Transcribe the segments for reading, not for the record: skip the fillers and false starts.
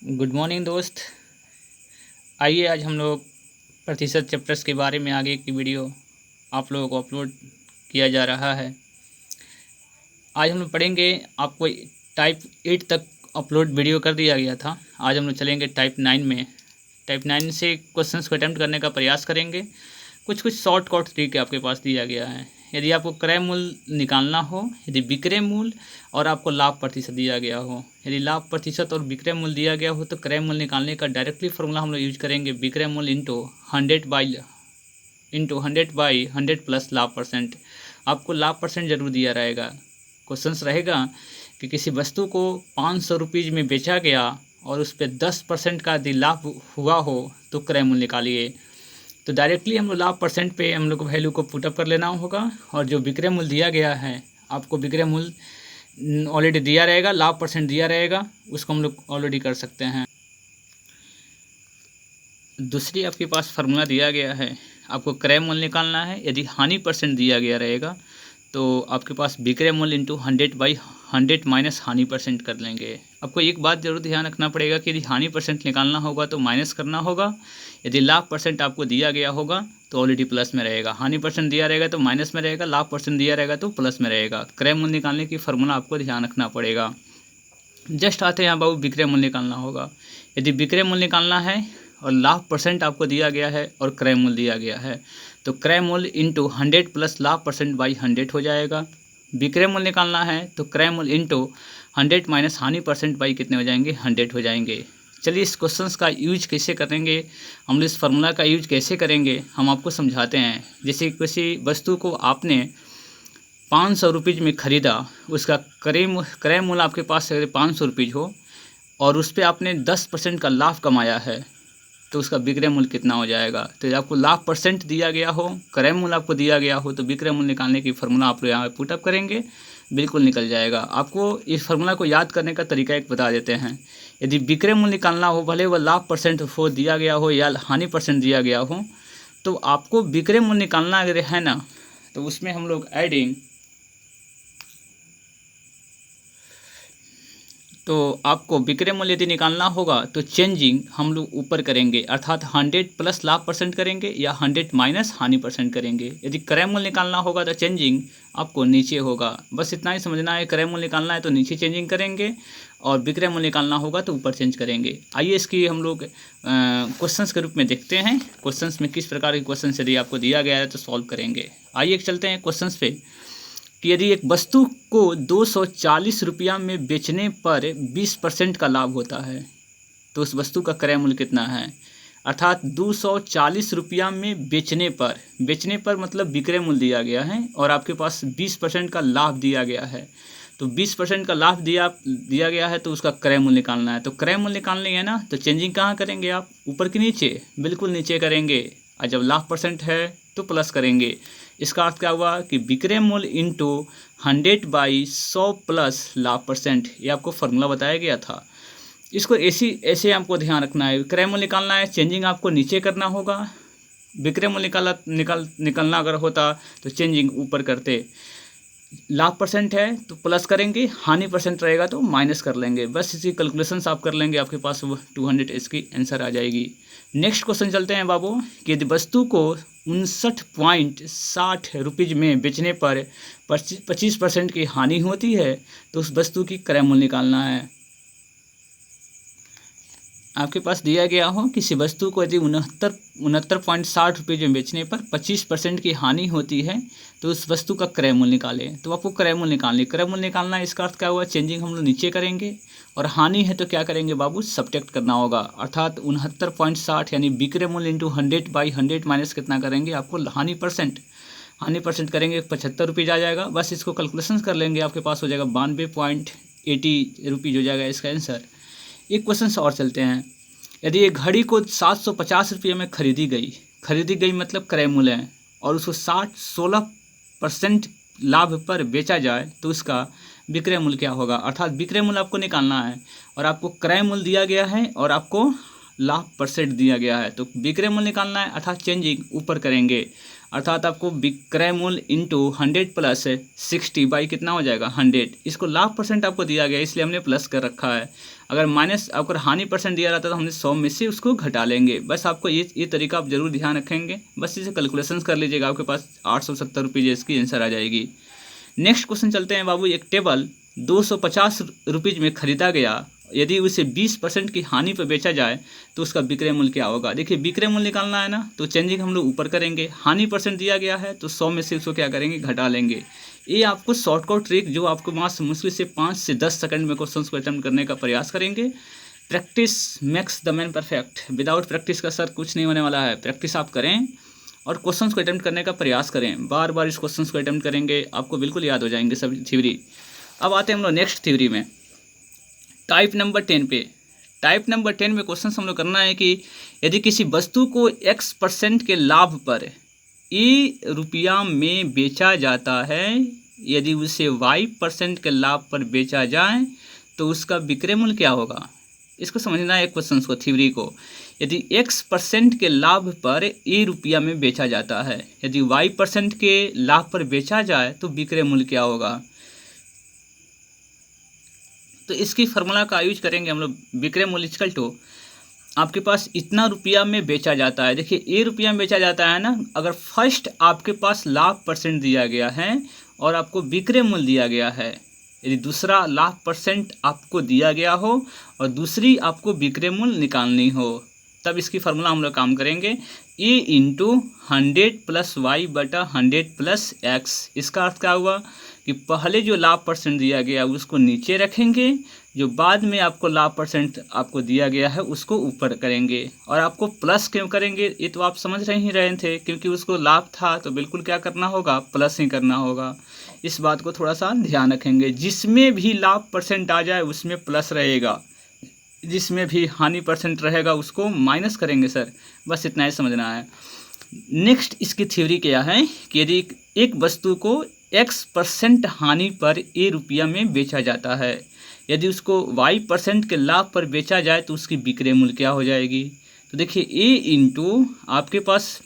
Good morning दोस्त। आइए आज हम लोग प्रतिशत चैप्टर्स के बारे में आगे की वीडियो आप लोगों को अपलोड किया जा रहा है। आज हम लोग पढ़ेंगे, आपको टाइप 8 तक अपलोड वीडियो कर दिया गया था। आज हम लोग चलेंगे टाइप 9 में। टाइप 9 से क्वेश्चंस को अटेम्प्ट करने का प्रयास करेंगे। कुछ शॉर्ट कट ट्रिक आपके पास दिया गया है। यदि आपको क्रय मूल्य निकालना हो, यदि विक्रय मूल्य और आपको लाभ प्रतिशत दिया गया हो, यदि लाभ प्रतिशत और विक्रय मूल्य दिया गया हो तो क्रय मूल्य निकालने का डायरेक्टली फॉर्मूला हम लोग यूज करेंगे, विक्रय मूल्य इंटू 100/100 प्लस लाभ परसेंट। आपको लाभ परसेंट जरूर दिया रहेगा। क्वेश्चंस रहेगा कि किसी वस्तु को 500 रुपीज़ में बेचा गया और उस पर 10% का यदि लाभ हुआ हो तो क्रय मूल्य निकालिए। तो डायरेक्टली हम लोग लाभ परसेंट पे हम लोग को वैल्यू को पुटअप कर लेना होगा, और जो विक्रय मूल्य दिया गया है आपको विक्रय मूल्य ऑलरेडी दिया रहेगा, लाभ परसेंट दिया रहेगा, उसको हम लोग ऑलरेडी कर सकते हैं। दूसरी आपके पास फार्मूला दिया गया है, आपको क्रय मूल्य निकालना है। यदि हानि परसेंट दिया गया रहेगा तो आपके पास विक्रय मूल्य इंटू 100/100 माइनस हानि परसेंट कर लेंगे। आपको एक बात जरूर ध्यान रखना पड़ेगा कि यदि हानि परसेंट निकालना होगा तो माइनस करना होगा, यदि लाभ परसेंट आपको दिया गया होगा तो ऑलरेडी प्लस में रहेगा। हानि परसेंट दिया रहेगा तो माइनस में रहेगा, लाभ परसेंट दिया रहेगा तो प्लस में रहेगा। क्रय मूल्य निकालने की फार्मूला आपको ध्यान रखना पड़ेगा। जस्ट आते हैं यहाँ बाबू, विक्रय मूल्य निकालना होगा। यदि विक्रय मूल्य निकालना है और लाभ परसेंट आपको दिया गया है और क्रय मूल्य दिया गया है तो क्रय मूल्य इंटू 100 प्लस लाभ परसेंट बाई 100 हो जाएगा। विक्रय मूल्य निकालना है तो क्रय मूल्य इंटू 100 माइनस हानि परसेंट बाई कितने हो जाएंगे, 100 हो जाएंगे। चलिए इस क्वेश्चंस का यूज कैसे करेंगे, हम लोग इस फार्मूला का यूज कैसे करेंगे हम आपको समझाते हैं। जैसे किसी वस्तु को आपने 500 रुपीज़ में ख़रीदा, उसका क्रय मूल्य आपके पास अगर 500 रुपीज़ हो और उस पर आपने 10% का लाभ कमाया है तो उसका विक्रय मूल्य कितना हो जाएगा। तो आपको लाभ परसेंट दिया गया हो, क्रय मूल्य आपको दिया गया हो, तो विक्रय मूल्य निकालने की फार्मूला आप लोग यहाँ पे पुटअप करेंगे, बिल्कुल निकल जाएगा। आपको इस फार्मूला को याद करने का तरीका एक बता देते हैं। यदि विक्रय मूल्य निकालना हो, भले वह लाभ परसेंट हो दिया गया हो या हानि परसेंट दिया गया हो, तो आपको विक्रय मूल्य निकालना अगर है ना, तो उसमें हम लोग एडिंग, तो आपको विक्रय मूल्य यदि निकालना होगा तो चेंजिंग हम लोग ऊपर करेंगे, अर्थात 100 प्लस लाभ परसेंट करेंगे या 100 माइनस हानि परसेंट करेंगे। यदि क्रय मूल्य निकालना होगा तो चेंजिंग आपको नीचे होगा। बस इतना ही समझना है, क्रय मूल्य निकालना है तो नीचे चेंजिंग करेंगे और विक्रय मूल्य निकालना होगा तो ऊपर चेंज करेंगे। आइए इसकी हम लोग क्वेश्चंस के रूप में देखते हैं। क्वेश्चंस में किस प्रकार के क्वेश्चन यदि आपको दिया गया है तो सॉल्व करेंगे। आइए चलते हैं क्वेश्चंस पे कि यदि एक वस्तु को 240 रुपया में बेचने पर 20% का लाभ होता है तो उस वस्तु का क्रय मूल्य कितना है। अर्थात 240 रुपया में बेचने पर मतलब विक्रय मूल्य दिया गया है और आपके पास 20% का लाभ दिया गया है। तो 20% का लाभ दिया गया है तो उसका क्रय मूल्य निकालना है। तो क्रय मूल्य निकालने है ना, तो चेंजिंग कहाँ करेंगे आप, ऊपर कि नीचे, बिल्कुल नीचे करेंगे। और जब लाभ परसेंट है तो प्लस करेंगे। इसका अर्थ क्या हुआ कि विक्रय मूल्य इंटू 100/100 प्लस लाभ परसेंट, ये आपको फार्मूला बताया गया था। इसको ऐसे आपको ध्यान रखना है। क्रय मूल्य निकालना है, चेंजिंग आपको नीचे करना होगा। विक्रय मूल्य निकालना अगर होता तो चेंजिंग ऊपर करते। लाभ परसेंट है तो प्लस करेंगे, हानि परसेंट रहेगा तो माइनस कर लेंगे। बस इसी कैलकुलेशंस आप कर लेंगे, आपके पास वो 200 इसकी आंसर आ जाएगी। नेक्स्ट क्वेश्चन चलते हैं बाबू कि यदि वस्तु को 59.60 रुपीज़ में बेचने पर 25% की हानि होती है तो उस वस्तु की क्रय मूल्य निकालना है। आपके पास दिया गया हो किसी वस्तु को यदि 69.60 रुपये में बेचने पर 25% की हानि होती है तो उस वस्तु का क्रय मूल्य निकालें। तो आपको क्रय मूल्य निकालना है। इसका अर्थ क्या हुआ, चेंजिंग हम लोग नीचे करेंगे और हानि है तो क्या करेंगे बाबू, सब्ट्रैक्ट करना होगा। अर्थात 69.60 यानी विक्रय मूल्य इंटू 100/100 माइनस कितना करेंगे, आपको हानि परसेंट करेंगे, 75 रुपीज़ आ जाएगा। बस इसको कैलकुलेशन कर लेंगे, आपके पास हो जाएगा 92.80 रुपीज़ हो जाएगा इसका आंसर। एक क्वेश्चन और चलते हैं। यदि एक घड़ी को 750 रुपये में खरीदी गई मतलब क्रय मूल्य है, और उसको 16% लाभ पर बेचा जाए तो उसका विक्रय मूल्य क्या होगा। अर्थात विक्रय मूल्य आपको निकालना है और आपको क्रय मूल्य दिया गया है और आपको लाभ परसेंट दिया गया है। तो विक्रय मूल्य निकालना है, अर्थात चेंजिंग ऊपर करेंगे। अर्थात आपको विक्रय मूल्य इंटू 100 प्लस 60 बाई कितना हो जाएगा 100। इसको लाभ परसेंट आपको दिया गया इसलिए हमने प्लस कर रखा है। अगर माइनस अगर हानि परसेंट दिया रहता तो हमने 100 में से उसको घटा लेंगे। बस आपको ये तरीका आप जरूर ध्यान रखेंगे। बस इसे कैलकुलेशन कर लीजिएगा, आपके पास 870 रुपये इसकी आंसर आ जाएगी। नेक्स्ट क्वेश्चन चलते हैं बाबू। एक टेबल 250 रुपये में खरीदा गया, यदि उसे 20% की हानि पर बेचा जाए तो उसका विक्रय मूल्य क्या होगा। देखिए विक्रय मूल्य निकालना है ना, तो चेंजिंग हम लोग ऊपर करेंगे। हानि परसेंट दिया गया है तो 100 में से उसको क्या करेंगे घटा लेंगे। ये आपको शॉर्टकट ट्रिक जो आपको मास मुश्किल से 5 से 10 सेकंड में क्वेश्चन को अटेम्प्ट करने का प्रयास करेंगे। Practice makes the man perfect. Without practice का सर कुछ नहीं होने वाला है। प्रैक्टिस आप करें और क्वेश्चन को अटेम्प्ट करने का प्रयास करें। बार बार इस क्वेश्चन को अटेम्प्ट करेंगे, आपको बिल्कुल याद हो जाएंगे सब थ्योरी। अब आते हैं हम लोग नेक्स्ट थ्योरी में, टाइप नंबर 10 पे। टाइप नंबर 10 में क्वेश्चन हम लोग करना है कि यदि किसी वस्तु को X% के लाभ पर रुपया में बेचा जाता है, यदि उसे Y% के लाभ पर बेचा जाए तो उसका विक्रय मूल्य क्या होगा। इसको समझना है क्वेश्चन को, थ्योरी को। यदि X% के लाभ पर रुपया में बेचा जाता है, यदि Y% के लाभ पर बेचा जाए तो विक्रय मूल्य क्या होगा। तो इसकी फार्मूला का यूज करेंगे हम लोग। विक्रय मूल्य इक्वल टू आपके पास इतना रुपया में बेचा जाता है। देखिए रुपया में बेचा जाता है ना, अगर फर्स्ट आपके पास लाभ परसेंट दिया गया है और आपको विक्रय मूल्य दिया गया है, यदि दूसरा लाभ परसेंट आपको दिया गया हो और दूसरी आपको विक्रय मूल्य निकालनी हो, तब इसकी फार्मूला हम लोग काम करेंगे A इंटू 100 प्लस वाई बटा 100 प्लस एक्स। इसका अर्थ क्या हुआ कि पहले जो लाभ परसेंट दिया गया उसको नीचे रखेंगे, जो बाद में आपको लाभ परसेंट आपको दिया गया है उसको ऊपर करेंगे। और आपको प्लस क्यों करेंगे ये तो आप समझ ही रहे थे, क्योंकि उसको लाभ था तो बिल्कुल क्या करना होगा, प्लस ही करना होगा। इस बात को थोड़ा सा ध्यान रखेंगे। जिसमें भी लाभ परसेंट आ जाए उसमें प्लस रहेगा, जिसमें भी हानि परसेंट रहेगा उसको माइनस करेंगे सर। बस इतना ही समझना है। नेक्स्ट इसकी थ्योरी क्या है कि यदि एक वस्तु को X% हानि पर रुपया में बेचा जाता है, यदि उसको Y% के लाभ पर बेचा जाए तो उसकी विक्रय मूल्य क्या हो जाएगी। तो देखिए A इंटू आपके पास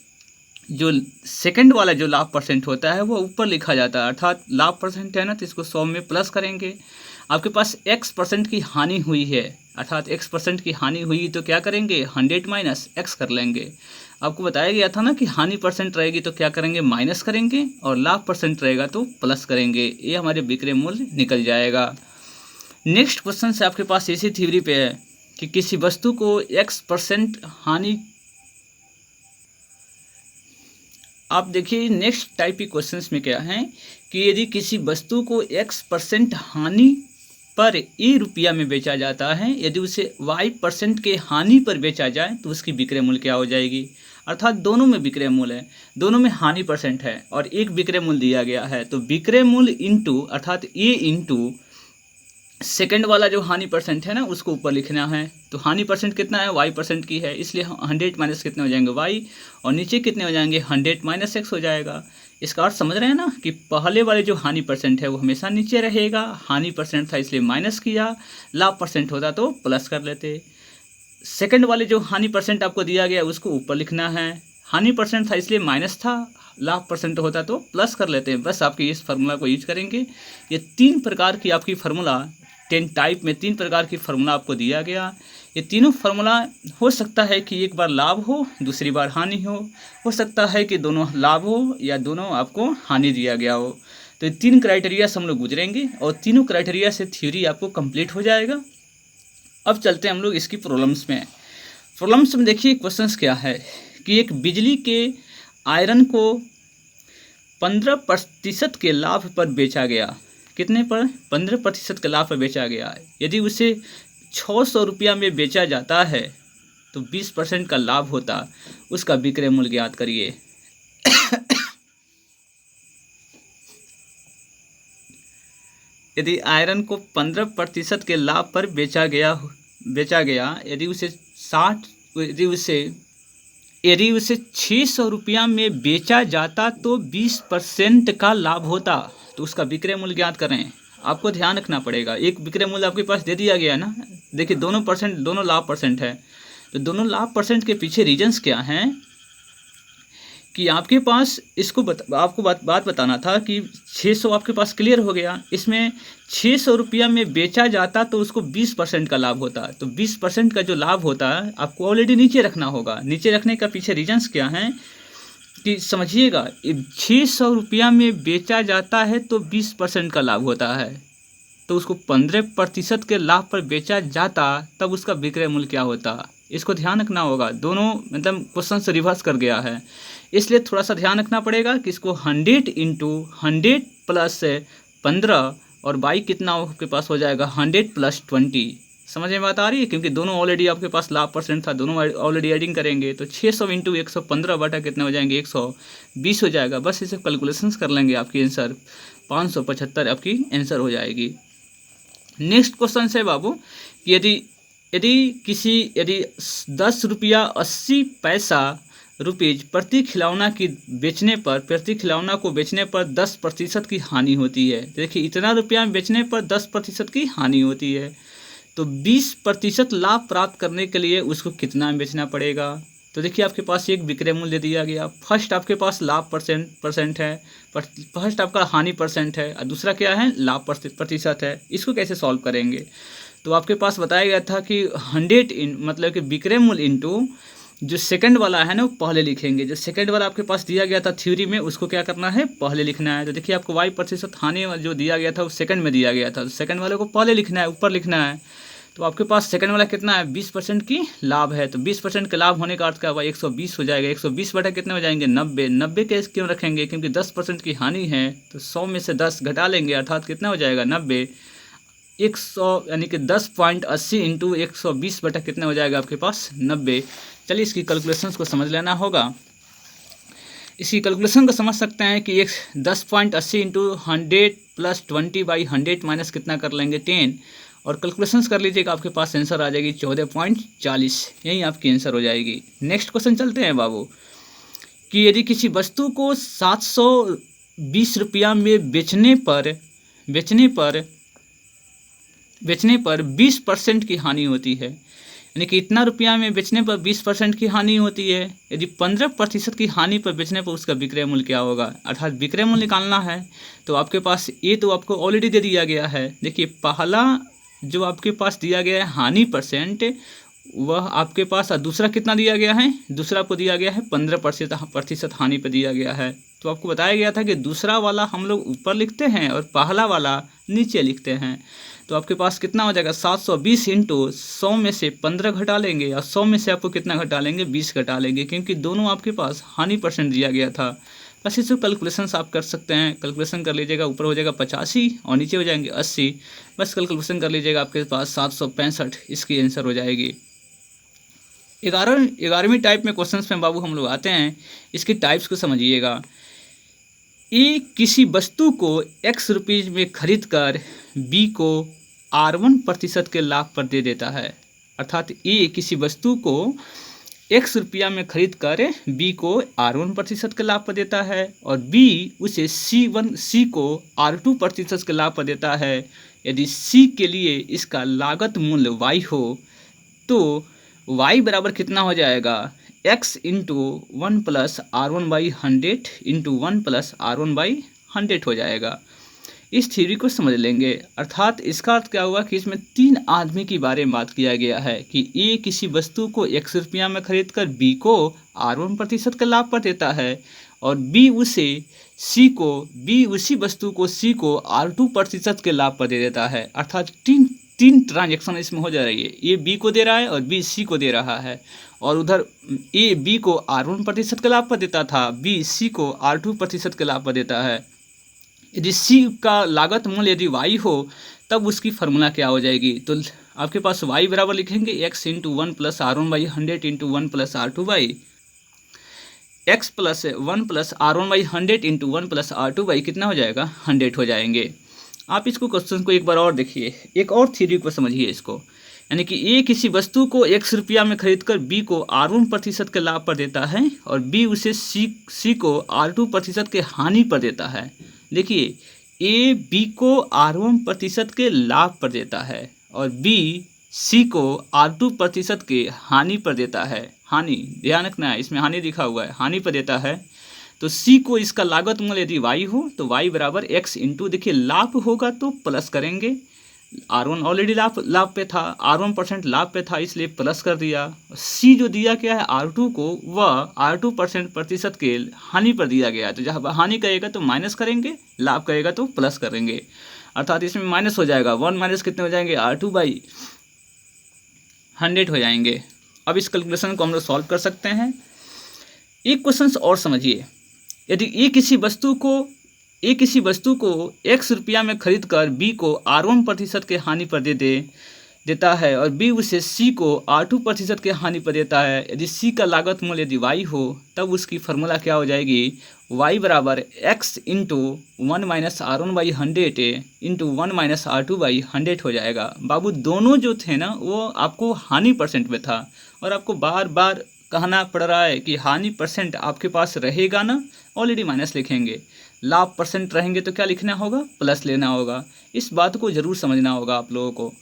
जो सेकंड वाला जो लाभ परसेंट होता है वो ऊपर लिखा जाता है, अर्थात लाभ परसेंट है ना तो इसको 100 में प्लस करेंगे। आपके पास X% की हानि हुई है, अर्थात X% की हानि हुई तो क्या करेंगे 100 माइनस X कर लेंगे। आपको बताया गया था ना कि हानि परसेंट रहेगी तो क्या करेंगे माइनस करेंगे और लाभ परसेंट रहेगा तो प्लस करेंगे। ये हमारे विक्रय मूल्य निकल जाएगा। नेक्स्ट क्वेश्चन से आपके पास इसी थ्योरी पे है कि किसी वस्तु को X% हानि। आप देखिए नेक्स्ट टाइप के क्वेश्चंस में क्या है कि यदि किसी वस्तु को X% हानि पर रुपया में बेचा जाता है, यदि उसे Y% के हानि पर बेचा जाए तो उसकी विक्रय मूल्य क्या हो जाएगी। अर्थात दोनों में विक्रय मूल्य है, दोनों में हानि परसेंट है और एक विक्रय मूल्य दिया गया है, तो विक्रय मूल्य इंटू अर्थात A इंटू सेकंड वाला जो हानि परसेंट है ना उसको ऊपर लिखना है। तो हानि परसेंट कितना है Y% की है, इसलिए 100 माइनस कितने हो जाएंगे Y, और नीचे कितने हो जाएंगे 100 माइनस X हो जाएगा। इसका अर्थ समझ रहे हैं ना कि पहले वाले जो हानि परसेंट है वो हमेशा नीचे रहेगा। हानि परसेंट था इसलिए माइनस किया, लाभ परसेंट होता तो प्लस कर लेते। सेकंड वाले जो हानि परसेंट आपको दिया गया उसको ऊपर लिखना है। हानि परसेंट था इसलिए माइनस था, लाभ परसेंट होता तो प्लस कर लेते हैं। बस आपकी इस फार्मूला को यूज करेंगे। ये 3 प्रकार की आपकी फार्मूला 10 टाइप में 3 प्रकार की फार्मूला आपको दिया गया। ये तीनों फार्मूला हो सकता है कि एक बार लाभ हो दूसरी बार हानि हो सकता है कि दोनों लाभ हो या दोनों आपको हानि दिया गया हो। तो ये 3 क्राइटेरिया से हम लोग गुजरेंगे और तीनों क्राइटेरिया से थ्योरी आपको कंप्लीट हो जाएगा। अब चलते हैं हम लोग इसकी प्रॉब्लम्स में। प्रॉब्लम्स में देखिए क्वेश्चंस क्या है कि एक बिजली के आयरन को 15% के लाभ पर बेचा गया। कितने पर 15% के लाभ पर बेचा गया है। यदि उसे 600 रुपया में बेचा जाता है तो 20% का लाभ होता, उसका विक्रय मूल्य ज्ञात करिए। यदि आयरन को 15% के लाभ पर बेचा गया, यदि उसे 600 रुपया में बेचा जाता तो 20% का लाभ होता, तो उसका विक्रय मूल्य ज्ञात करें। आपको ध्यान रखना पड़ेगा, एक विक्रय मूल्य आपके पास दे दिया गया है ना। देखिए दोनों लाभ परसेंट है, तो दोनों लाभ परसेंट के पीछे रीजंस क्या हैं कि आपके पास इसको आपको बात बताना था कि 600 आपके पास क्लियर हो गया। इसमें 600 रुपया में बेचा जाता तो उसको 20% का लाभ होता। तो 20% का जो लाभ होता है आपको ऑलरेडी नीचे रखना होगा। नीचे रखने का पीछे रीजंस क्या हैं कि समझिएगा, 600 रुपया में बेचा जाता है तो 20% का लाभ होता है। तो उसको 15% के लाभ पर बेचा जाता तब उसका विक्रय मूल्य क्या होता, इसको ध्यान रखना होगा। दोनों मतलब क्वेश्चन से रिवर्स कर गया है, इसलिए थोड़ा सा ध्यान रखना पड़ेगा कि इसको 100 इंटू 100 प्लस 15 और बाई कितना आपके पास हो जाएगा 100 प्लस 20। समझ में बात आ रही है, क्योंकि दोनों ऑलरेडी आपके पास लाभ परसेंट था, दोनों ऑलरेडी एडिंग करेंगे तो 600 इंटू 115 बटा कितने हो जाएंगे 120 हो जाएगा। बस इसे कैलकुलेशंस कर लेंगे, आपकी आंसर 575 आपकी आंसर हो जाएगी। नेक्स्ट क्वेश्चन है बाबू कि यदि 10 रुपया 80 पैसा रुपीज प्रति खिलौना को बेचने पर 10% की हानि होती है। देखिए इतना रुपया में बेचने पर 10% की हानि होती है, तो 20% लाभ प्राप्त करने के लिए उसको कितना में बेचना पड़ेगा। तो देखिए आपके पास एक विक्रय मूल्य दिया गया, फर्स्ट आपके पास लाभ परसेंट है, फर्स्ट आपका हानि परसेंट है और दूसरा क्या है लाभ प्रतिशत है। इसको कैसे सॉल्व करेंगे, तो आपके पास बताया गया था कि 100 मतलब कि विक्रय मूल्य इंटू जो सेकंड वाला है ना वो पहले लिखेंगे। जो सेकंड वाला आपके पास दिया गया था थ्योरी में उसको क्या करना है पहले लिखना है। तो देखिए आपको y% हानि जो दिया गया था वो सेकंड में दिया गया था, तो सेकंड वाले को पहले लिखना है, ऊपर लिखना है। तो आपके पास सेकंड वाला कितना है 20% की लाभ है, तो 20% के लाभ होने का अर्थ क्या हुआ 120 हो जाएगा। 120 बटा कितने हो जाएंगे 90। 90 केस क्यों रखेंगे, क्योंकि 10% की हानि है तो 100 में से 10 घटा लेंगे अर्थात कितना हो जाएगा 90। 100 यानी कि 10.80 इंटू 120 बटा कितना हो जाएगा आपके पास 90। चलिए इसकी कैलकुलेशंस को समझ लेना होगा। इसकी कैलकुलेशन को समझ सकते हैं कि 10.80 इंटू 100 प्लस 20 बाई 100 माइनस कितना कर लेंगे 10 और कैलकुलेशंस कर लीजिएगा, आपके पास आंसर आ जाएगी 14.40। यही आपकी आंसर हो जाएगी। नेक्स्ट क्वेश्चन चलते हैं बाबू कि यदि किसी वस्तु को 720 रुपया में बेचने पर 20% की हानि होती है, यानी कि इतना रुपया में बेचने पर 20% की हानि होती है। यदि 15% की हानि पर बेचने पर उसका विक्रय मूल्य क्या होगा, अर्थात विक्रय मूल्य निकालना है। तो आपके पास ये तो आपको ऑलरेडी दे दिया गया है। देखिए पहला जो आपके पास दिया गया है हानि परसेंट वह आपके पास, दूसरा कितना दिया गया है, दूसरा आपको दिया गया है 15% हानि पर दिया गया है। तो आपको बताया गया था कि दूसरा वाला हम लोग ऊपर लिखते हैं और पहला वाला नीचे लिखते हैं। तो आपके पास कितना हो जाएगा 720 इंटू 100 में से 15 घटा लेंगे और 100 में से आपको कितना घटा लेंगे 20 घटा लेंगे, क्योंकि दोनों आपके पास हानि परसेंट दिया गया था। बस इसको कैलकुलेशन आप कर सकते हैं, कैलकुलेशन कर लीजिएगा, ऊपर हो जाएगा 85 और नीचे हो जाएंगे 80। बस कैलकुलेशन कर लीजिएगा, आपके पास 765 इसकी आंसर हो जाएगी। 11वीं टाइप में क्वेश्चंस में बाबू हम लोग आते हैं, इसकी टाइप्स को समझिएगा। ए किसी वस्तु को x रुपीज़ में खरीद कर बी को R1% के लाभ पर दे देता है, अर्थात ए किसी वस्तु को x रुपया में खरीद कर बी को R1% के लाभ पर देता है और बी उसे सी को R2% के लाभ पर देता है। यदि सी के लिए इसका लागत मूल्य y हो तो y बराबर कितना हो जाएगा x into 1 plus R1/100 into 1 plus R1/100 हो जाएगा। इस थ्योरी को समझ लेंगे, अर्थात इसका अर्थ क्या हुआ कि इसमें 3 आदमी के बारे में बात किया गया है कि ए किसी वस्तु को x रुपया में खरीद कर बी को R1% के लाभ पर देता है और बी उसी वस्तु को सी को R2% के लाभ पर दे देता है। अर्थात तीन ट्रांजेक्शन इसमें हो जा रही है, ए बी को दे रहा है और बी सी को दे रहा है, और उधर ए बी को R1% के लाभ पर देता था, बी सी को R2% के लाभ पर देता है। यदि सी का लागत मूल्य यदि y हो तब उसकी फार्मूला क्या हो जाएगी, तो आपके पास y बराबर लिखेंगे x into 1 plus R1/100 into 1 plus R2/, x plus 1 plus R1/100 into 1 plus R2/, कितना हो जाएगा 100 हो जाएंगे। आप इसको क्वेश्चन को एक बार और देखिए, एक और थ्योरी को समझिए इसको, यानी कि ए किसी वस्तु को x रुपया में खरीद कर बी को R1% के लाभ पर देता है और बी उसे सी को R2% के हानि पर देता है। देखिए ए बी को R1% के लाभ पर देता है और बी सी को R2% के हानि पर देता है। हानि, ध्यान रखना है, इसमें हानि लिखा हुआ है, हानि पर देता है। तो सी को इसका लागत मूल्य यदि वाई हो तो वाई बराबर एक्स इंटू, देखिए लाभ होगा तो प्लस करेंगे, R1 ऑलरेडी लाभ पे था, R1% लाभ पे था इसलिए प्लस कर दिया। सी जो दिया गया है R2 को, वह R2% प्रतिशत के हानि पर दिया गया है, तो जब हानि करेगा तो माइनस करेंगे, लाभ करेगा तो प्लस करेंगे, अर्थात इसमें माइनस हो जाएगा, 1 माइनस कितने हो जाएंगे, R2/100 हो जाएंगे। अब इस कैलकुलेशन को हम लोग सॉल्व कर सकते हैं। एक क्वेश्चन और समझिए, यदि ए किसी वस्तु को x रुपया में खरीद कर बी को R1% के हानि पर देता है और बी उसे सी को R2% के हानि पर देता है। यदि सी का लागत मूल्य यदि y हो तब उसकी फॉर्मूला क्या हो जाएगी, y बराबर x into 1-R1/100 into 1-R2/100 हो जाएगा। बाबू दोनों जो थे ना वो आपको हानि परसेंट में था, और आपको बार बार कहना पड़ रहा है कि हानि परसेंट आपके पास रहेगा ना, ऑलरेडी माइनस लिखेंगे, लाभ परसेंट रहेंगे तो क्या लिखना होगा, प्लस लेना होगा। इस बात को जरूर समझना होगा आप लोगों को।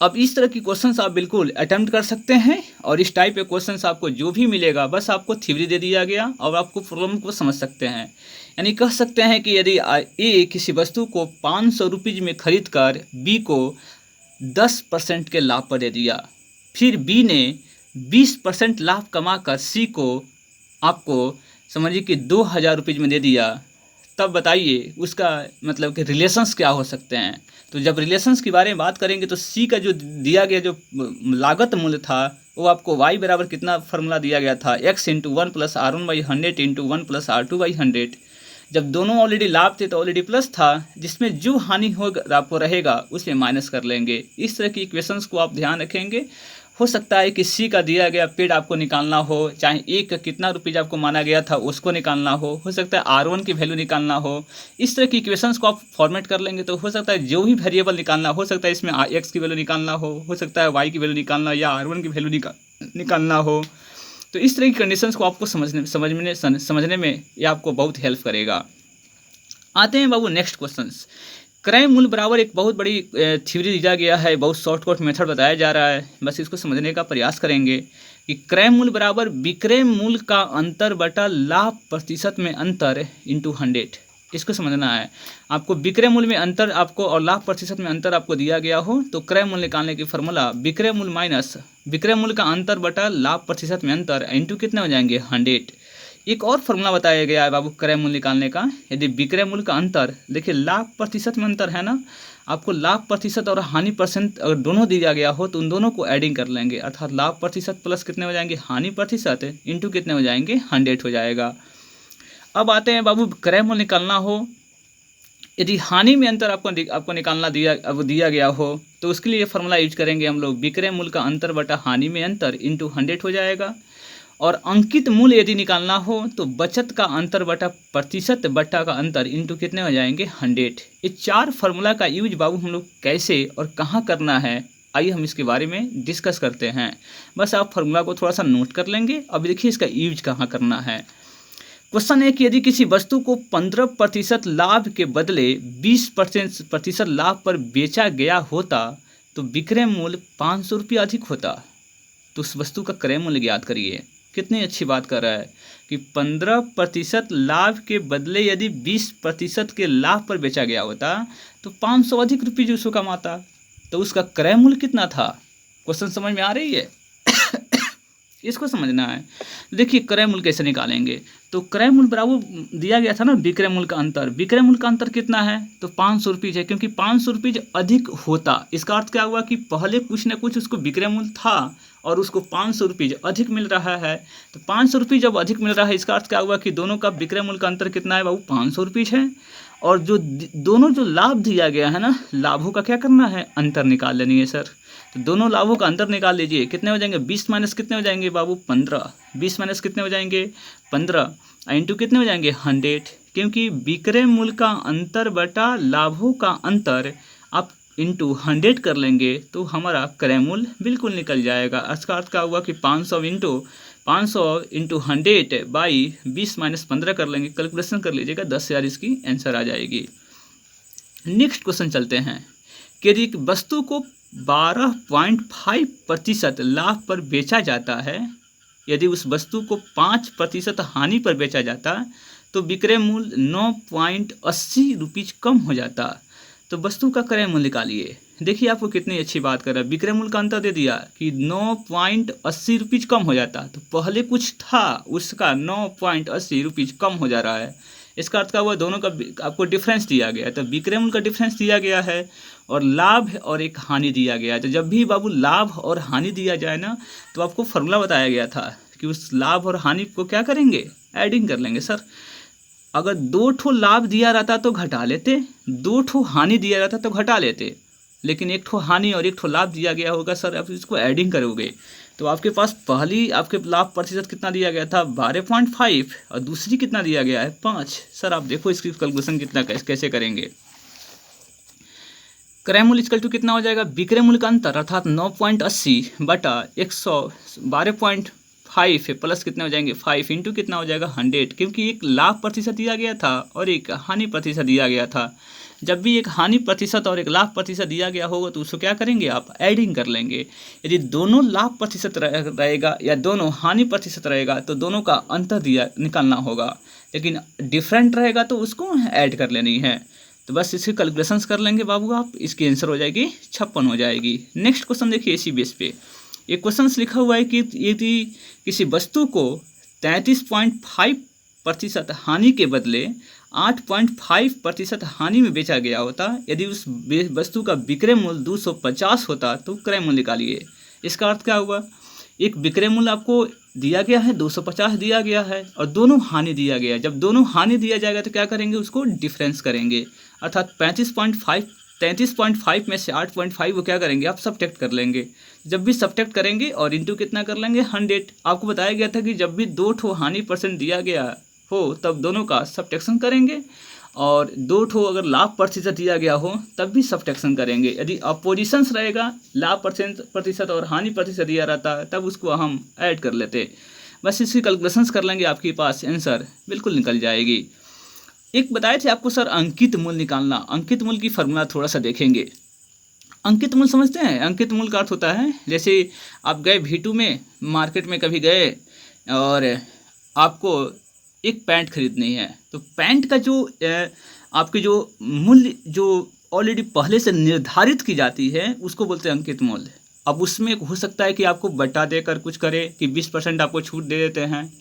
अब इस तरह की क्वेश्चंस आप बिल्कुल अटेम्प्ट कर सकते हैं, और इस टाइप के क्वेश्चंस आपको जो भी मिलेगा बस आपको थ्योरी दे दिया गया और आपको प्रॉब्लम को समझ सकते हैं। यानी कह सकते हैं कि यदि ए किसी वस्तु को 500 रुपीज़ में खरीद कर बी को 10% के लाभ पर दे दिया, फिर बी ने 20% लाभ कमा कर सी को आपको समझिए कि 2000 रुपये में दे दिया, तब बताइए उसका मतलब कि रिलेशंस क्या हो सकते हैं। तो जब रिलेशंस के बारे में बात करेंगे तो सी का जो दिया गया जो लागत मूल्य था वो आपको y बराबर कितना फार्मूला दिया गया था, x into 1+R1/100 into 1+R2/100। जब दोनों ऑलरेडी लाभ थे तो ऑलरेडी प्लस था, जिसमें जो हानि होगा आपको रहेगा उसमें माइनस कर लेंगे। इस तरह की इक्वेशंस को आप ध्यान रखेंगे। हो सकता है कि सी का दिया गया पेड आपको निकालना हो, चाहे ए का कितना रुपीज़ आपको माना गया था उसको निकालना हो सकता है R1 की वैल्यू निकालना हो। इस तरह की इक्वेशंस को आप फॉर्मेट कर लेंगे तो हो सकता है जो भी वेरिएबल निकालना हो सकता है इसमें x की वैल्यू निकालना हो सकता है y की वैल्यू निकालना या R1 की वैल्यू निकालना हो। तो इस तरह की कंडीशंस को आपको समझने में ये आपको बहुत हेल्प करेगा। आते हैं बाबू नेक्स्ट क्वेश्चंस। क्रय मूल्य बराबर एक बहुत बड़ी थ्योरी दिया गया है, बहुत शॉर्टकट मेथड बताया जा रहा है, बस इसको समझने का प्रयास करेंगे कि क्रय मूल्य बराबर विक्रय मूल्य का अंतर बटा लाभ प्रतिशत में अंतर इंटू 100। इसको समझना है आपको। विक्रय मूल्य में अंतर आपको और लाभ प्रतिशत में अंतर आपको दिया गया हो तो क्रय मूल्य निकालने की फॉर्मूला विक्रय मूल्य माइनस विक्रय मूल्य का अंतर बटा लाभ प्रतिशत में अंतर इंटू कितने हो जाएंगे, 100। एक और फॉर्मूला बताया गया है बाबू क्रय मूल्य निकालने का। यदि विक्रय मूल्य का अंतर, देखिए लाभ प्रतिशत में अंतर है ना, आपको लाभ प्रतिशत और हानि परसेंट अगर दोनों दिया गया हो तो उन दोनों को एडिंग कर लेंगे, अर्थात लाभ प्रतिशत प्लस कितने हो जाएंगे, हानि प्रतिशत इंटू कितने हो जाएंगे, 100 हो जाएगा। अब आते हैं बाबू क्रय मूल्य निकालना हो, यदि हानि में अंतर आपको निकालना दिया गया हो तो उसके लिए फॉर्मूला यूज करेंगे हम लोग, विक्रय मूल्य का अंतर बटा हानि में अंतर इंटू 100 हो जाएगा। और अंकित मूल्य यदि निकालना हो तो बचत का अंतर बटा प्रतिशत बटा का अंतर इंटू कितने हो जाएंगे, 100। ये 4 फार्मूला का यूज बाबू हम लोग कैसे और कहाँ करना है, आइए हम इसके बारे में डिस्कस करते हैं। बस आप फार्मूला को थोड़ा सा नोट कर लेंगे। अब देखिए इसका यूज कहाँ करना है। क्वेश्चन है कि यदि किसी वस्तु को 15% लाभ के बदले 20% लाभ पर बेचा गया होता तो विक्रय मूल्य 500 रुपये अधिक होता, तो उस वस्तु का क्रय मूल्य ज्ञात करिए। कितनी अच्छी बात कर रहा है कि 15% लाभ के बदले यदि 20% के लाभ पर बेचा गया होता तो 500 अधिक रुपये जो उसको कमाता, तो उसका क्रय मूल्य कितना था। क्वेश्चन समझ में आ रही है इसको समझना है। देखिए क्रय मूल्य कैसे निकालेंगे, तो क्रय मूल्य बराबर दिया गया था ना विक्रय मूल्य का अंतर। विक्रय मूल्य का अंतर कितना है, तो 500 रुपये है, क्योंकि 500 रुपये अधिक होता, इसका अर्थ क्या हुआ कि पहले कुछ ना कुछ उसको विक्रय मूल्य था और उसको 500 रुपये अधिक मिल रहा है। तो 500 रुपये जब अधिक मिल रहा है इसका अर्थ क्या हुआ कि दोनों का विक्रय मूल्य का अंतर कितना है बाबू, 500 रुपये है। और जो दोनों जो लाभ दिया गया है ना, लाभों का क्या करना है, अंतर निकाल लेनी है सर। तो दोनों लाभों का अंतर निकाल लीजिए, कितने हो जाएंगे, 20 माइनस कितने हो जाएंगे बाबू, 15। 20 माइनस कितने हो जाएंगे, 15 इंटू कितने हो जाएंगे, 100। क्योंकि विक्रय मूल्य का अंतर बटा लाभों का अंतर आप इंटू 100 कर लेंगे तो हमारा क्रय मूल्य बिल्कुल निकल जाएगा। इसका अर्थ क्या हुआ कि 500 इंटू 100 बाई 20 माइनस 15 कर लेंगे, कैलकुलेशन कर लीजिएगा, 10,000 इसकी आंसर आ जाएगी। नेक्स्ट क्वेश्चन चलते हैं कि यदि वस्तु को 12.5% लाभ पर बेचा जाता है, यदि उस वस्तु को 5% हानि पर बेचा जाता तो विक्रय मूल्य 9.80 रुपीज़ कम हो जाता। तो वस्तु का क्रय मूल्य निकालिए। देखिए आपको कितनी अच्छी बात कर रहा है, विक्रय मूल्य का अंतर दे दिया कि 9.80 रुपीज़ कम हो जाता, तो पहले कुछ था उसका 9.80 रुपीज़ कम हो जा रहा है। इसका अर्थ क्या हुआ, दोनों का आपको डिफरेंस दिया गया है, तो विक्रय मूल्य का डिफरेंस दिया गया है और लाभ और एक हानि दिया गया है। तो जब भी बाबू लाभ और हानि दिया जाए ना, तो आपको फॉर्मूला बताया गया था कि उस लाभ और हानि को क्या करेंगे, एडिंग कर लेंगे। सर अगर 2 ठो लाभ दिया रहता तो घटा लेते, 2 ठो हानि दिया रहता तो घटा लेते, लेकिन 1 ठो हानि और 1 ठो लाभ दिया गया होगा। सर आप इसको एडिंग करोगे तो आपके पास पहली आपके लाभ प्रतिशत कितना दिया गया था 12.5 और दूसरी कितना दिया गया है 5। सर आप देखो इसकी कैलकुलेशन कितना कैसे करेंगे। क्रय मूल्य इक्वल टू कितना हो जाएगा, विक्रय मूल्य का अंतर अर्थात 9.80 बटा 112.5 प्लस कितने हो जाएंगे 5 इंटू कितना हो जाएगा 100, क्योंकि एक लाभ प्रतिशत दिया गया था और एक हानि प्रतिशत दिया गया था। जब भी एक हानि प्रतिशत और एक लाभ प्रतिशत दिया गया होगा तो उसको क्या करेंगे आप एडिंग कर लेंगे। यदि दोनों लाभ प्रतिशत रहेगा या दोनों हानि प्रतिशत रहेगा तो दोनों का अंतर दिया निकालना होगा, लेकिन डिफरेंट रहेगा तो उसको ऐड कर लेनी है। तो बस इसके कैलकुलेशंस कर लेंगे बाबू आप, इसकी आंसर हो जाएगी 56 हो जाएगी। नेक्स्ट क्वेश्चन देखिए इसी बेस पे एक क्वेश्चन लिखा हुआ है कि यदि किसी वस्तु को 33.5% हानि के बदले 8.5% हानि में बेचा गया होता, यदि उस वस्तु का विक्रय मूल्य 250 होता तो क्रय मूल्य निकालिए। इसका अर्थ क्या हुआ, एक विक्रय मूल्य आपको दिया गया है 250 दिया गया है और दोनों हानि दिया गया है। जब दोनों हानि दिया जाएगा तो क्या करेंगे, उसको डिफरेंस करेंगे, अर्थात 33.5 में से 8.5 वो क्या करेंगे आप सब्ट्रैक्ट कर लेंगे। जब भी सब्ट्रैक्ट करेंगे और इंटू कितना कर लेंगे 100। आपको बताया गया था कि जब भी 2 ठो हानि % दिया गया हो तब दोनों का सब्ट्रैक्शन करेंगे और 2 ठो अगर लाभ प्रतिशत दिया गया हो तब भी सब्ट्रैक्शन करेंगे। यदि अपोजिशंस रहेगा लाभ प्रतिशत और हानि प्रतिशत दिया रहता है तब उसको हम ऐड कर लेते। बस इसकी कैलकुलेशंस कर लेंगे, आपके पास आंसर बिल्कुल निकल जाएगी। एक बताए थे आपको सर अंकित मूल्य निकालना, अंकित मूल्य की फॉर्मूला थोड़ा सा देखेंगे। अंकित मूल्य समझते हैं, अंकित मूल्य का अर्थ होता है जैसे आप गए V2 में मार्केट में कभी गए और आपको एक पैंट खरीदनी है, तो पैंट का जो आपके जो मूल्य जो ऑलरेडी पहले से निर्धारित की जाती है उसको बोलते हैं अंकित मूल्य। अब उसमें हो सकता है कि आपको बटा देकर कुछ करे कि 20% आपको छूट दे देते हैं,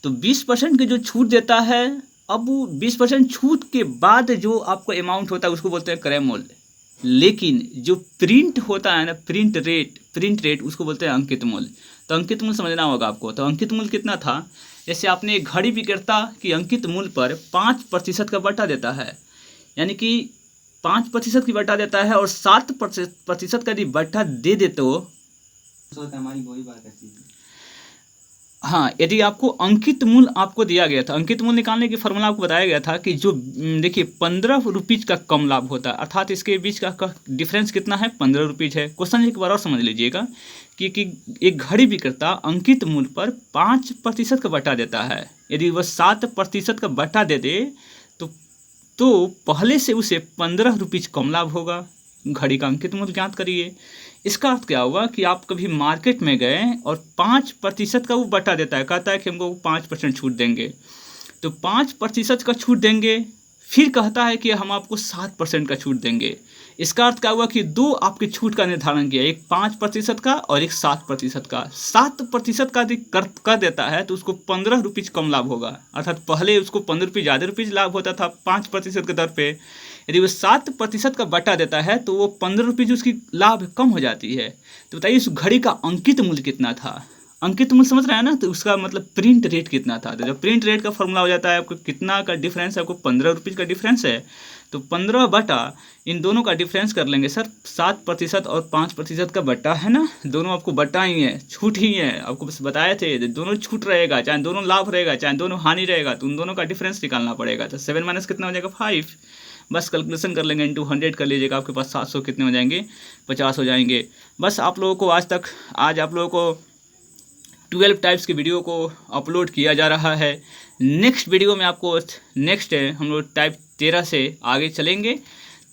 तो 20% की जो छूट देता है, अब वो 20% छूट के बाद जो आपको अमाउंट होता है उसको बोलते हैं क्रय मूल्य। लेकिन जो प्रिंट होता है ना, प्रिंट रेट उसको बोलते हैं अंकित मूल्य। तो अंकित मूल्य समझना होगा आपको। तो अंकित मूल्य कितना था, जैसे आपने एक घड़ी विक्रेता की अंकित मूल्य पर 5% का बटा देता है, यानी कि 5% की बटा देता है और 7% का यदि बटा दे देते हो, हमारी वही बात है। हाँ, यदि आपको अंकित मूल्य आपको दिया गया था, अंकित मूल्य निकालने की फॉर्मूला आपको बताया गया था कि जो देखिए 15 रुपीज़ का कम लाभ होता है, अर्थात इसके बीच का डिफरेंस कितना है 15 रुपीज़ है। क्वेश्चन एक बार और समझ लीजिएगा कि एक घड़ी विक्रेता अंकित मूल्य पर 5% का बटा देता है, यदि वह 7% का बटा दे दे तो पहले से उसे 15 रुपीज़ कम लाभ होगा। घड़ी का अंकित मूल्य ज्ञात करिए। इसका अर्थ क्या हुआ कि आप कभी मार्केट में गए और 5% का वो बटा देता है, कहता है कि हमको 5% छूट देंगे, तो 5% का छूट देंगे, फिर कहता है कि हम आपको 7% का छूट देंगे। इसका अर्थ क्या हुआ कि 2 आपके छूट का निर्धारण किया, एक 5% का और एक 7% का। 7% का यदि कर देता है तो उसको 15 रुपीज़ कम लाभ होगा, अर्थात पहले उसको 15 रुपये ज़्यादा रुपीज़ लाभ होता था 5% के दर पे। यदि वो 7% का बटा देता है तो वो 15 रुपीज़ उसकी लाभ कम हो जाती है। तो बताइए उस घड़ी का अंकित मूल्य कितना था, अंकित मूल्य समझ रहे हैं ना, तो उसका मतलब प्रिंट रेट कितना था। तो जब प्रिंट रेट का फॉर्मूला हो जाता है आपको कितना का डिफरेंस है, आपको 15 रुपीज़ का डिफरेंस है, तो 15 बटा इन दोनों का डिफरेंस कर लेंगे सर, 7% और 5% का बटा है ना, दोनों आपको बटा ही है, छूट ही है। आपको बस बताए थे दोनों छूट रहेगा, चाहे दोनों लाभ रहेगा, चाहे दोनों हानि रहेगा, तो उन दोनों का डिफरेंस निकालना पड़ेगा। तो 7 माइनस कितना हो जाएगा 5, बस कैलकुलेशन कर लेंगे, इंटू 100 कर लीजिएगा, आपके पास 700 कितने हो जाएंगे 50 हो जाएंगे। बस आप लोगों को आज आप लोगों को 12 टाइप्स की वीडियो को अपलोड किया जा रहा है। नेक्स्ट वीडियो में आपको नेक्स्ट हम लोग टाइप 13 से आगे चलेंगे।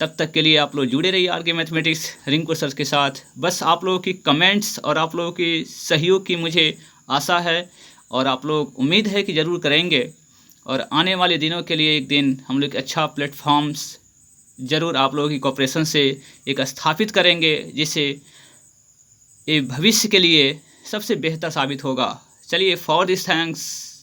तब तक के लिए आप लोग जुड़े रहिए आर के मैथमेटिक्स रिंकू सर के साथ। बस आप लोगों की कमेंट्स और आप लोगों की सहयोग की मुझे आशा है और आप लोग उम्मीद है कि ज़रूर करेंगे। और आने वाले दिनों के लिए एक दिन हम लोग अच्छा प्लेटफॉर्म्स ज़रूर आप लोगों की कोऑपरेशन से एक स्थापित करेंगे, जिससे ये भविष्य के लिए सबसे बेहतर साबित होगा। चलिए, फॉर दिस थैंक्स।